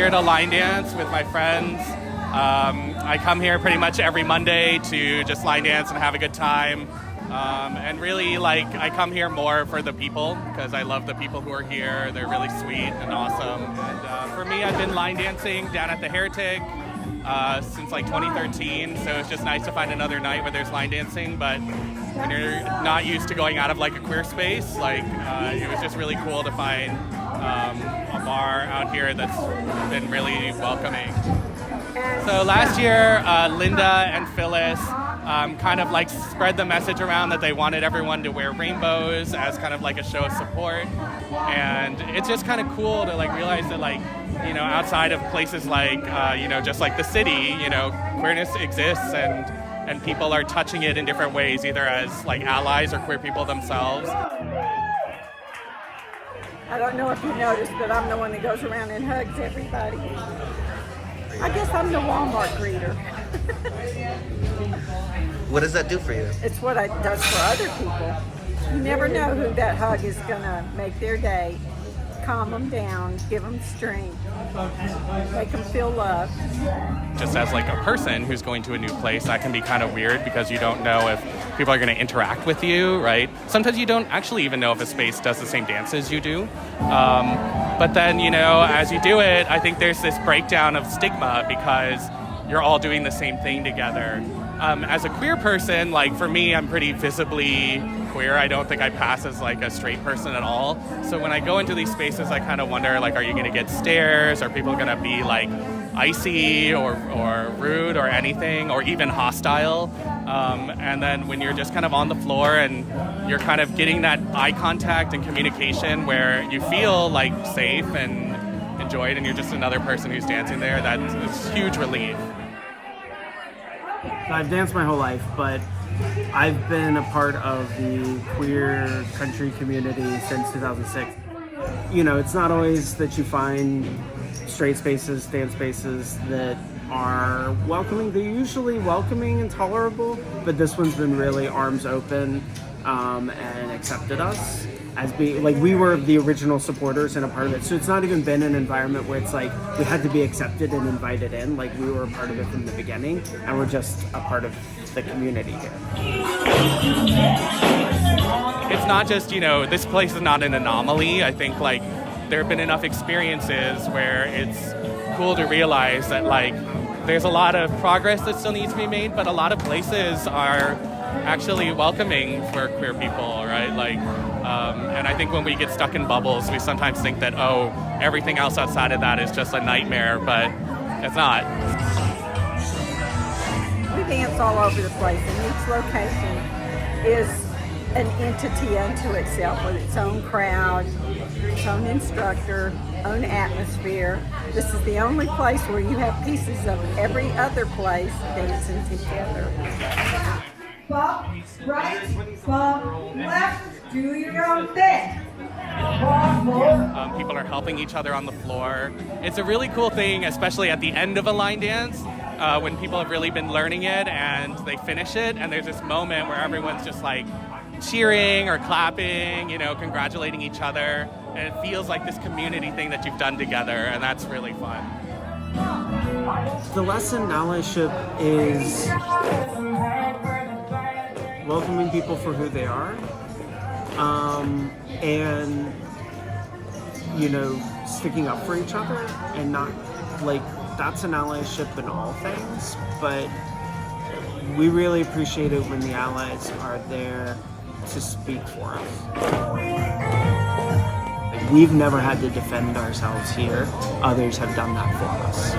here to line dance with my friends. I come here pretty much every Monday to just line dance and have a good time. And really, I come here more for the people because I love the people who are here. They're really sweet and awesome. And for me, I've been line dancing down at the Heretic since 2013. So it's just nice to find another night where there's line dancing. But when you're not used to going out of a queer space, it was just really cool to find a bar out here that's been really welcoming. So last year, Linda and Phyllis kind of spread the message around that they wanted everyone to wear rainbows as kind of a show of support. And it's just kind of cool to realize that outside of places just the city, queerness exists and people are touching it in different ways, either as allies or queer people themselves. I don't know if you noticed, but I'm the one that goes around and hugs everybody. I guess I'm the Walmart greeter. What does that do for you? It's what it does for other people. You never know who that hug is going to make their day, calm them down, give them strength, make them feel loved. Just as a person who's going to a new place, that can be kind of weird because you don't know if people are going to interact with you, right? Sometimes you don't actually even know if a space does the same dance as you do. But then, as you do it, I think there's this breakdown of stigma because you're all doing the same thing together. As a queer person, for me, I'm pretty visibly queer. I don't think I pass as a straight person at all. So when I go into these spaces, I kind of wonder, are you going to get stares? Are people going to be icy or rude or anything, or even hostile? And then when you're just kind of on the floor and you're kind of getting that eye contact and communication where you feel safe and enjoyed and you're just another person who's dancing there, that's huge relief. I've danced my whole life, but I've been a part of the queer country community since 2006. It's not always that you find straight spaces, dance spaces that are welcoming. They're usually welcoming and tolerable, but this one's been really arms open and accepted us as being we were the original supporters and a part of it. So it's not even been an environment where it's we had to be accepted and invited in. We were a part of it from the beginning, and we're just a part of the community here. It's not just, this place is not an anomaly. I think there have been enough experiences where it's cool to realize that there's a lot of progress that still needs to be made, but a lot of places are actually welcoming for queer people, right? And I think when we get stuck in bubbles, we sometimes think that, everything else outside of that is just a nightmare, but it's not. We dance all over the place, and each location is an entity unto itself with its own crowd, its own instructor, own atmosphere. This is the only place where you have pieces of every other place dancing together. Bump right, bump left, do your own thing. People are helping each other on the floor. It's a really cool thing, especially at the end of a line dance, when people have really been learning it and they finish it, and there's this moment where everyone's just cheering or clapping, congratulating each other, and it feels like this community thing that you've done together, and that's really fun. The lesson in allyship is welcoming people for who they are, and sticking up for each other, and not that's an allyship in all things, but we really appreciate it when the allies are there to speak for us. We've never had to defend ourselves here. Others have done that for us.